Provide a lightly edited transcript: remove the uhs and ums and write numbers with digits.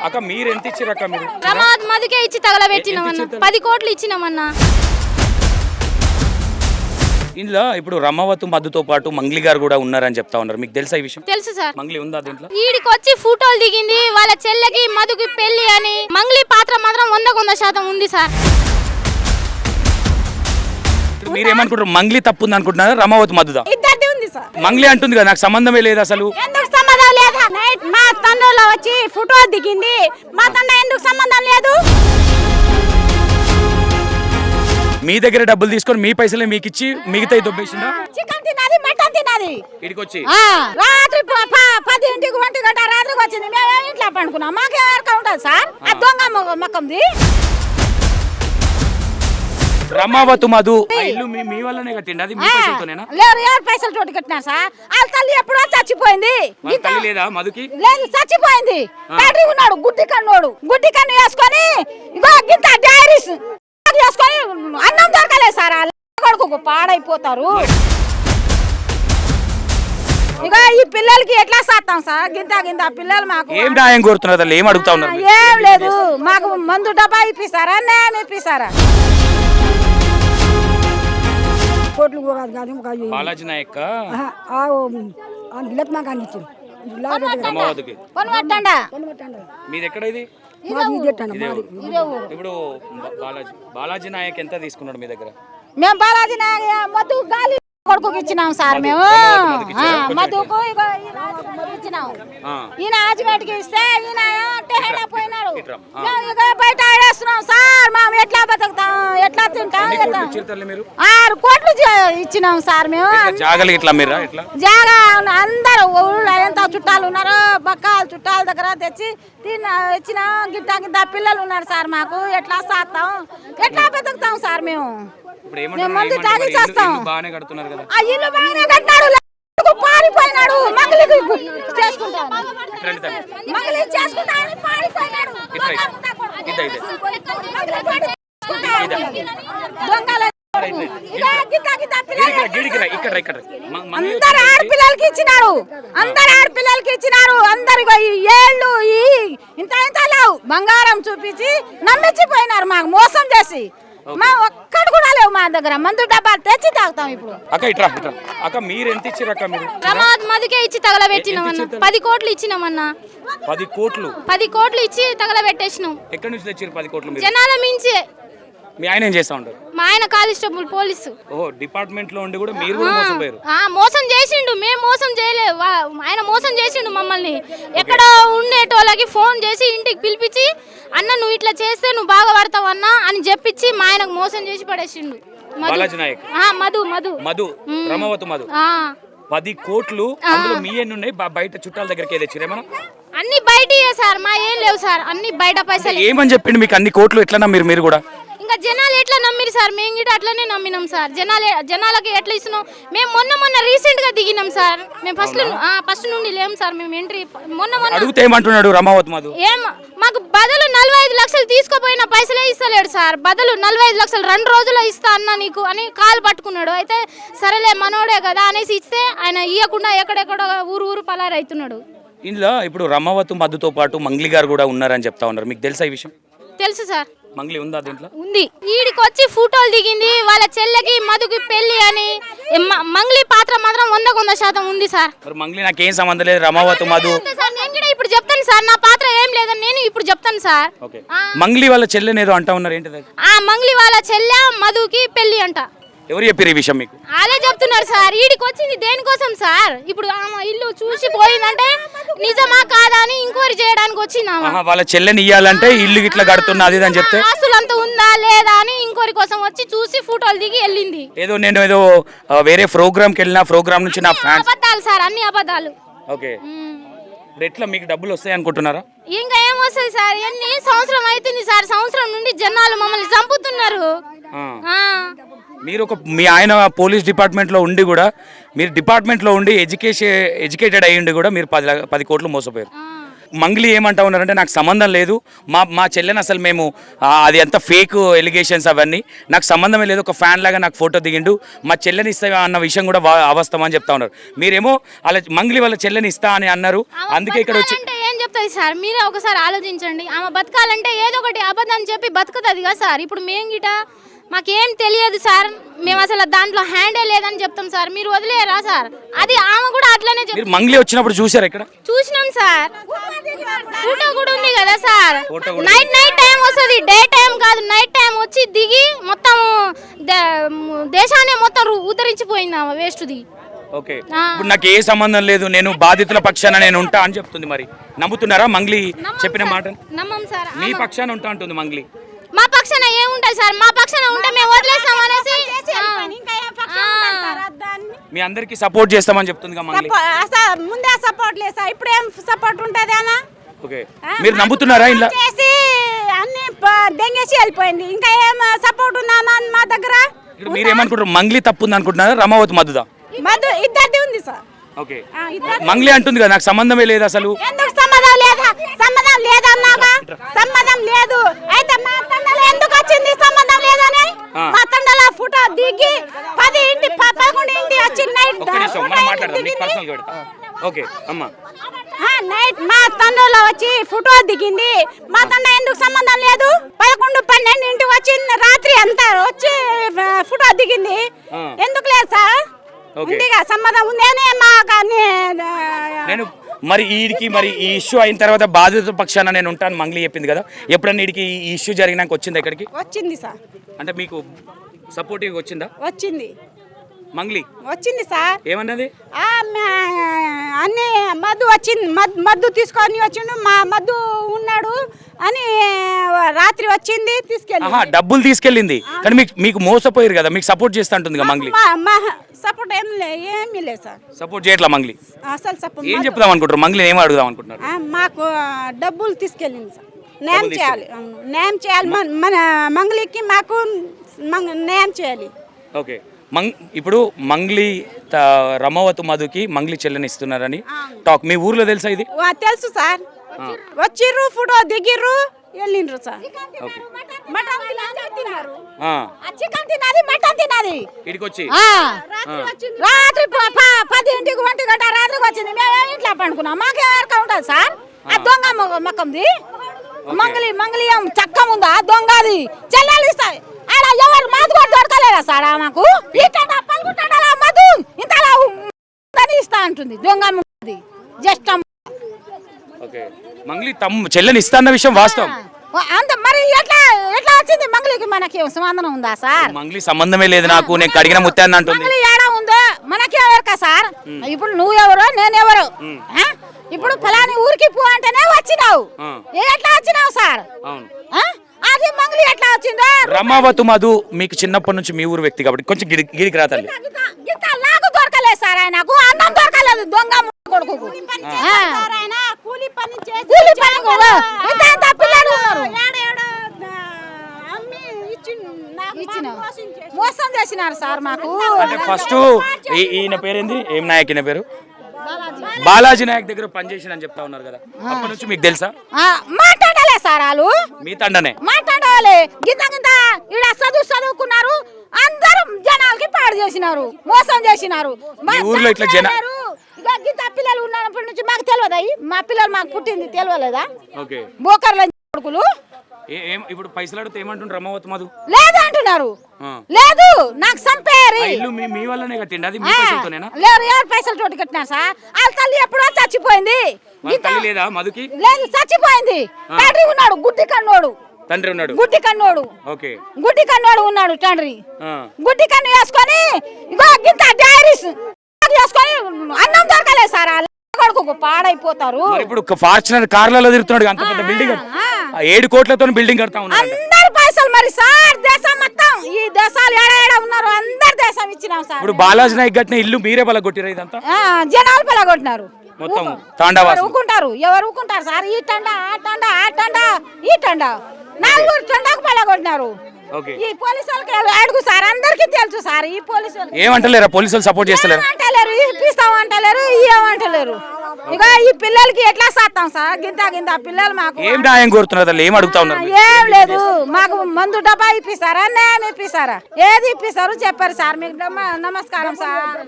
అక్క మీరు ఎంత ఇచ్చారు అక్క? మీరు రమాద్ మదికే ఇచ్చి తగలబెట్టినామన్నా. 10 కోట్లు ఇచ్చినామన్నా. ఇందులో ఇప్పుడు రమావతు మధుతో పాటు మంగ్లీ గారు కూడా ఉన్నారని చెప్తా ఉన్నారు. మీకు తెలుసా ఈ విషయం? తెలుసు సార్. మంగ్లీ ఉందా దీంట్లో? ఈడికి వచ్చి ఫోటోలు దిగింది, వాళ్ళ చెల్లెకి మధుకి పెళ్లి అని. మంగ్లీ పాత్ర మాత్రం 100% ఉంది సార్. మీరేమనుకుంటారు? మంగ్లీ తప్పు ఉంది అనుకుంటున్నారా, రమావతు మధుదా? ఇద్దరిది ఉంది సార్. మంగ్లీ అంటుంది కదా నాకు సంబంధమే లేదు అసలు. ఎందుకు సంబంధం లేదు? మా తండ్రిలో వచ్చి ఫోటో దిగింది, మా తండ్రి ఎందుకు సంబంధం లేదు? మీ దగ్గర డబ్బులు తీసుకొని మీ పైసలే మీకు ఇచ్చి మిగతా దొబ్బేసిందా? చికెన్ తినాలి, మటన్ తినాలి. ఇడికి వచ్చి రాత్రి 10 1 గంట రాత్రికి వచ్చింది. మేము ఇంట్లో పండుకున్నాం. మాకేమో ఉంటుంది సార్ ఆ దొంగ మొక్కంది. రమావతు మధు ఇల్లు మీ వల్లనే కట్టిండి, అది మీ పైసలతోనేనా? లేరు, ఎవరు పైసలు తోటి కట్టినారు సార్. వాళ్ళ తల్లి ఎప్పుడో చచ్చిపోయింది. వాళ్ళ తల్లి లేదా మధుకి? లేదు, చచ్చిపోయింది. బ్యాటరీ ఉన్నాడు, గుడ్డి కన్నోడు. గుడ్డి కన్ను వేసుకొని ఇగో గింత డైరీస్ వేసుకొని అన్నం దొరకలేదు సార్. కొడుకు పాడైపోతారు. ఇక ఈ పిల్లలకి ఎట్లా సాస్తాం సార్? గింత పిల్లలు మాకు ఏం న్యాయం కోరుతున్నారు? ఏం అడుగుతా ఉన్నారు? ఏం లేదు, మాకు మందు డబ్బా ఇప్పిస్తారా, న్యాయం ఇప్పిస్తారా? కోట్లు బాలాజీ నాయక్ మీది ఎక్కడ? ఇది ఇప్పుడు బాలాజీ నాయక్ ఎంత తీసుకున్నాడు మీ దగ్గర? మేము బాలాజీ నాయక్ మధు గాలి కొడుకు ఇచ్చినాం సార్. మేము మధుకు ఇచ్చినాం. ఈయన ఆజిమేట్కి ఇస్తే ఈయన టెహేడా పోయినాడు. బయట ఆడేస్తున్నాం సార్. మేము ఎట్లా బతుకుతాం, ఎట్లా తింటాం? 6 కోట్లు ఇచ్చినాం సార్. మేము జాగా అందరూ ఊళ్ళో ఎంత చుట్టాలు ఉన్నారో బక్కాలు చుట్టాల దగ్గర తెచ్చి ఇచ్చినాం. గింత పిల్లలు ఉన్నారు సార్. మాకు ఎట్లా సాస్తాం, ఎట్లా బతుకుతాం సార్? మేము మందు తాగి చేస్తాం. ఆ ఇల్లు బాగానే కట్టినాడు, పారిపోయినాడు. మంగళి చేసుకుంటాను, మంగళి చేసుకుంటా అని పారిపోయినాడు. అందరు ఆడపిల్లలకి ఇచ్చినారు, అందరు ఏళ్ళు ఇంత లేవు బంగారం చూపించి నమ్మించిపోయినారు. మాకు మోసం చేసి మా ఒక్కడు కూడా లేవు మా దగ్గర. మందు డబ్బాలు తెచ్చి తాగుతాం ఇప్పుడు. అక్క మీరు ఎంత ఇచ్చారు అక్క? మీరు రమాద్ మదికే ఇచ్చి తగలబెట్టినామన్నా. 10 కోట్లు ఇచ్చినామన్నా. 10 కోట్లు? 10 కోట్లు ఇచ్చి తగలబెట్టేసినాం. ఎక్కడి నుంచి తెచ్చారు 10 కోట్లు? జనాల మించి. మీ ఆయన ఏం చేస్తా ఉంటారు? మా ఆయన కానిస్టేబుల్ పోలీసు. ఓహో, డిపార్ట్మెంట్ లో ఉండి కూడా మీరు కూడా మోసపోయారు? మోసం చేసిండు, మేము మోసం చేయలేదు. ఆయన మోసం చేసిండు మమ్మల్ని. ఎక్కడ ఉండేటోళ్ళకి ఫోన్ చేసి ఇంటికి పిలిపించి అన్న నువ్వు ఇట్లా చేస్తే నువ్వు బాగా పడతావు అన్న అని చెప్పించి మా ఆయనకు మోసం చేసి పడేసిండు. బాలాజీ నాయక్ మధు రమావతు మధు 10 కోట్లు అందులో మీ ఎన్ని ఉన్నాయి? బయట చుట్టాల దగ్గరికి తెచ్చిరేమన్నా? అన్ని బయట సార్, మా ఏం లేవు సార్, అన్ని బయట పైసలు. ఏమని చెప్పిండు మీకు? అన్ని కోట్లు ఎట్లా నమ్మిరు మీరు కూడా? ఇంకా జనాలు ఎట్లా నమ్మిరు సార్? మేము గిట్ట అట్లనే నమ్మినాం సార్. జనాలకి ఎట్లా ఇస్తున్నాం? మేము మొన్న రీసెంట్ గా దిగినాం సార్. మేము ఫస్ట్ నుండి లేము సార్. మేము ఎంట్రీ మొన్న అడిగితే ఏమంటున్నాడు రమావతు మధు? మాకు బదులు 45 లక్షలు తీసుకుపోయిన పైసలే ఇస్తలేడు సార్. బదులు 45 లక్షలు 2 రోజుల్లో ఇస్తా అన్న నీకు అని కాలు పట్టుకున్నాడు. అయితే సరేలే మనోడే కదా అనేసి ఇస్తే ఆయన ఇవ్వకుండా ఎక్కడెక్కడో ఊరు పలారైతున్నాడు. ఇందులో ఇప్పుడు రమావతు మధుతో పాటు మంగ్లీ గారు కూడా ఉన్నారని చెప్తా ఉన్నారు. మీకు తెలుసా ఈ విషయం? తెలుసు సార్. మంగ్లీ ఉందా దీంట్లో? ఉంది. ఈడికి వచ్చి ఫోటోలు దిగింది, వాళ్ళ చెల్లెకి మధుకి పెళ్లి అని. మంగ్లీ పాత్ర మాత్రం 100% ఉంది సార్. మంగ్లీ నాకేం సంబంధం లేదు, రమావతు మధు. నేను కూడా ఇప్పుడు చెప్తాను సార్, నా పాత్ర ఏం లేదని నేను ఇప్పుడు చెప్తాను సార్. మంగ్లీ వాళ్ళ చెల్లెనేదో అంటా ఉన్నారు, ఏంటిది? మంగ్లీ వాళ్ళ చెల్లె మధుకి పెళ్లి అంట. ఎవరు చెప్పారు ఈ విషయం మీకు? అలా చెప్తున్నారు సార్. ఈడికి వచ్చింది దేనికోసం సార్? ఇప్పుడు ఇల్లు చూసి పోయిందంటే నిజమా కాదా అని ఎంక్వైరీ చేయడానికి వచ్చింది. వాళ్ళ చెల్లెని ఇయ్యాలంటే ఇల్లు ఇట్లా కడుతున్నా అది అని చెప్తే ఆస్తులు అంతా ఉందా లేదా అని ఎంక్వైరీ కోసం వచ్చి చూసి ఫోటోలు దిగి వెళ్ళింది. నేను వేరే ప్రోగ్రామ్ కి వెళ్ళిన ప్రోగ్రామ్ నుంచి నా ఫ్యాన్స్. అబద్ధాలు సార్, అన్ని అబద్ధాలు. ఓకే, ఇప్పుడు ఎట్లా మీకు డబ్బులు వస్తాయి అనుకుంటున్నారా? ఇంకా ఏమొస్తాయి సార్? ఎన్ని సంవత్సరం అవుతుంది సార్, సంవత్సరం నుండి జనాలు మమ్మల్ని చంపుతున్నారు. మీరు మీ ఆయన పోలీస్ డిపార్ట్మెంట్ లో ఉండి కూడా, మీరు డిపార్ట్మెంట్ లో ఉండి ఎడ్యుకేటెడ్ అయ్యిండి కూడా మీరు 10 కోట్లు మోసపోయారు. మంగ్లీ ఏమంటా ఉన్నారంటే నాకు సంబంధం లేదు, మా చెల్లెని అసలు మేము అది అంత ఫేక్ ఎలిగేషన్స్ అవన్నీ నాకు సంబంధమే లేదు, ఒక ఫ్యాన్ లాగా నాకు ఫోటో దిగిండు, మా చెల్లెని ఇస్తా అన్న విషయం కూడా అవస్థమని చెప్తా ఉన్నారు. మీరేమో అలా మంగ్లీ వాళ్ళ చెల్లెని ఇస్తా అని అన్నారు, అందుకే ఇక్కడ వచ్చి ఏం చెప్తాయి సార్ మీరే ఒకసారి ఆలోచించండి. ఆమె బతకాలంటే ఏదో ఒకటి అబద్ధం చెప్పి బతుకుతుంది కదా సార్. ఇప్పుడు మేము గిట మాకేం తెలియదు సార్, మేము అసలు దాంట్లో హ్యాండే లేదని చెప్తాం సార్, మీరు వదిలేయరా సార్? అది ఆమె కూడా అట్లనే మీరు మంగ్లీ వచ్చినప్పుడు చూసారా ఇక్కడ? చూసినాం సార్, ఫోటో కూడా ఉంది కదా సార్. నైట్ టైం వస్తుంది, డే టైం కాదు, నైట్ టైం వచ్చి దిగి మొత్తం దేశాన్ని మొత్తం ఉద్ధరించిపోయింది ఆమె వేస్ట్ది. ఓకే, ఇప్పుడు నాకు ఏ సంబంధం లేదు, నేను బాధితుల పక్షాన నేను ఉంటా అని చెప్తుంది. మరి నమ్ముతున్నారా మంగ్లీ చెప్పిన మాట? నమ్మం సార్. మీ పక్షాన ఉంటా అంటుంది మంగ్లీ. మా పక్షాన ఏముంటది సార్, మా పక్షాన ఉంటే మేము వదిలేస్తాం అనేసి మీ అందరికి సపోర్ట్ చేస్తామని చెప్తుంది మంగ్లీ. ముందే సపోర్ట్ లేదు సార్, ఇప్పుడు ఏం సపోర్ట్ ఉంటుంది అన్న? ఓకే, మీరు నమ్ముతున్నారా? ఇలా అన్ని దెంగేసి వెళ్ళిపోయింది, ఇంకా ఏం సపోర్ట్ ఉందా మా దగ్గర? ఇప్పుడు మీరు ఏమనుకుంటారు, మంగ్లీ తప్పుంది అనుకుంటున్నారా రమావతి మధుదా? మధు ఇద్దరిది ఉంది సార్. ఓకే, మంగ్లీ అంటుంది కదా నాకు సంబంధమే లేదు అసలు. ఎందుకు సంబంధం లేదా? సంబంధం లేదన్నావా? సంబంధం లేదు అయితే మా తండలో ఎందుకు వచ్చింది సంబంధం లేదని? మా తండలో ఫోటో దిగి 10 ఇంటి 11 ఇంటి వచ్చి నైట్ ఓకే అమ్మా నైట్ మా తండలో వచ్చి ఫోటో దిగింది. మా తండ ఎందుకు సంబంధం లేదు? 11, 12 ఇంటి వచ్చి రాత్రి అంతా వచ్చి ఫోటో దిగింది, ఎందుకు లేదు సార్? ఉందిగా సంబంధం ఉందేనే నేను మరి వీడికి మరి ఈ ఇష్యూ అయిన తర్వాత బాధిత పక్షాన నేను ఉంటాను మంగ్లీ చెప్పింది కదా, ఎప్పుడన్నా వీడికి ఈ ఇష్యూ జరిగినాక వచ్చిందా ఇక్కడికి? వచ్చింది సార్. అంటే మీకు సపోర్టివ్ వచ్చిందా? వచ్చింది మంగ్లీ వచ్చింది సార్. ఏమన్నది? అన్ని మద్దు వచ్చింది, మద్దు తీసుకొని వచ్చిండు, మా మద్దు ఉన్నాడు అని రాత్రి వచ్చింది తీసుకెళ్ళి. డబ్బులు తీసుకెళ్ళింది కానీ మీకు మోసపోయారు కదా, మీకు సపోర్ట్ చేస్తా ఉంటుంది కదా మంగ్లీ. సపోర్ట్ ఏమీ లేదు సార్, సపోర్ట్ చేయట్లా మంగ్లీ. అసలు సపోర్ట్ ఏం చెప్దాం అనుకుంటారు మంగ్లీ, ఏం అడుగుదాం అనుకుంటున్నారు? మాకు డబ్బులు తీసుకెళ్ళింది సార్, న్యాయం చేయాలి, న్యాయం చేయాలి మన మంగ్లీకి, మాకు న్యాయం చేయాలి. ఓకే, ఇప్పుడు మంగ్లీ రమావతి మధుకి మంగ్లీ చెల్లెని ఇస్తున్నారని టాక్ మీ ఊర్లో తెలుసా? ఇది తెలుసు సార్, వచ్చిర్రు ఫోటో దిగిర్రు వెళ్ళిండ్రు సార్. మటన్ తిన్నారు, చికెన్ తినాది, మటన్ తినాది. ఇడికొచ్చి రాత్రి 10 ఇంటికి 1 గంట రాత్రికి వచ్చింది, మేము ఇంట్లో పండుకున్నాం, మాకేమరక ఉంటుంది సార్? ఆ దొంగ మకంది మంగళి చక్కం ఉందా దొంగది చెల్లెలు ఇస్తాయి ఆడ ఎవరు మాది కూడా దొరకలేదా సార్? మాకు మధు ఇంతలా ఇస్తా అంటుంది దొంగ జస్ట్. మంగ్లీ చెల్లెని ఇస్తా అన్న విషయం వాస్తవం. అంత మరి ఎట్లా వచ్చింది మంగ్లీకి? మనకి సంబంధం ఉందా సార్? మంగ్లీ సంబంధమే లేదు నాకు, నేను కడిగిన ముత్యాన్ని అంటుంది. ఏడా ఉందో మనకేవరక సార్? ఇప్పుడు నువ్వెవరో నేనెవరో, ఇప్పుడు ఫలాని ఊరికి పో అంటేనే వచ్చినావు, ఎట్లా వచ్చినావు సార్? అది మంగ్లీ ఎట్లా వచ్చిందో? రమావతి మధు మీకు చిన్నప్పటి నుంచి మీ ఊరు వ్యక్తి కాబట్టి కొంచెం గిరికి రాతల్లి. నాకు దొరకలేదు సార్, ఆయనకు అన్నం దొరకలేదు దొంగ కొడుకు. కూలి పని మోసం చేసినారు సార్ మాకు. అంటే ఫస్ట్ ఈయన పేరేంది, ఏం నాయక్ ఈయన పేరు? బాలాజీ నాయక్ దగ్గర పనిచేసిన అని చెప్తా ఉన్నారు కదా, అప్పటి నుంచి మీకు తెలుసా? మాట్లాడలే సార్ వాళ్ళు, మీ తండనే మాట్లాడాలి. గింత ఇక్కడ చదువుకున్నారు, అందరూ జనాలకి పాడు చేసినారు, మోసం చేసినారు. ఊర్లో ఇట్లా గింత పిల్లలు ఉన్నప్పటి నుంచి మాకు తెలియదా? మా పిల్లలు మాకు పుట్టింది తెలియలేదా? ఓకే, బోకర్ల కొడుకులు. ఇప్పుడు పైసలు అడిగితే ఏమంటుండ్రు రమావతి మధు? లేదు అంటున్నారు, లేదు నాకు చంపేయారు. మీ వల్లనే కట్టిండి, అది మీ పైసలతోనేనా? లేరు, ఎవరు పైసలు తోటి కట్టినారు సార్? వాళ్ళ తల్లి ఎప్పుడో చచ్చిపోయింది. తల్లి లేదా మధుకి? లేదు, చచ్చిపోయింది. తండ్రి ఉన్నాడు, గుడ్డి కన్నోడు. తండ్రి ఉన్నాడు, గుడ్డి కన్నోడు. ఓకే, గుడ్డి కన్నోడు ఉన్నాడు తండ్రి. గుడ్డి కన్ను వేసుకొని ఇగో గింత డైరీస్ వేసుకొని అన్నం దొరకలేదు సార్. కొడుకు పాడైపోతారు. ఇప్పుడు ఫార్చునర్ కార్లలో తిరుగుతున్నాడు, అంత పెద్ద బిల్డింగ్ 7 కోట్లతో బిల్డింగ్ కడతా ఉన్నారు. అందరు పైసలు మరి సార్, దేశం మొత్తం ఈ దేశాలు ఏడ ఉన్నారు అందరు దేశం ఇచ్చినాం సార్. ఇప్పుడు బాలాజీ నాయక్ కట్టిన ఇల్లు మీరే బలగొట్టిరా? ఇదంతా జనాలు బలగొట్టినారు మొత్తం. తాండావాసులు ఊరుకుంటారు, ఎవరు ఊరుకుంటారు సార్? ఈ టండా ఆ టండా ఆ టండా ఈ టండా 4 టండాకు బలగొట్టినారు. ఈ పోలీసులకి అడుగు సార్, అందరికి తెలుసు సార్. ఈ పోలీసులు ఏమంటలేరా? పోలీసులు సపోర్ట్ చేస్తలేరు అంటలేరు, ఇప్పిస్తాం అంటలేరు, ఏమంటలేరు. ఇక ఈ పిల్లలకి ఎట్లా సాస్తాం సార్ గింత పిల్లలు మాకు ఏం న్యాయం కోరుతున్నారు అసలు ఏం అడుగుతా ఉన్నారు ఏం లేదు మాకు మందు డబ్బా ఇప్పిస్తారా నేను ఇప్పిస్తారా ఏది ఇప్పిస్తారు చెప్పారు సార్ మీకు నమస్కారం సార్.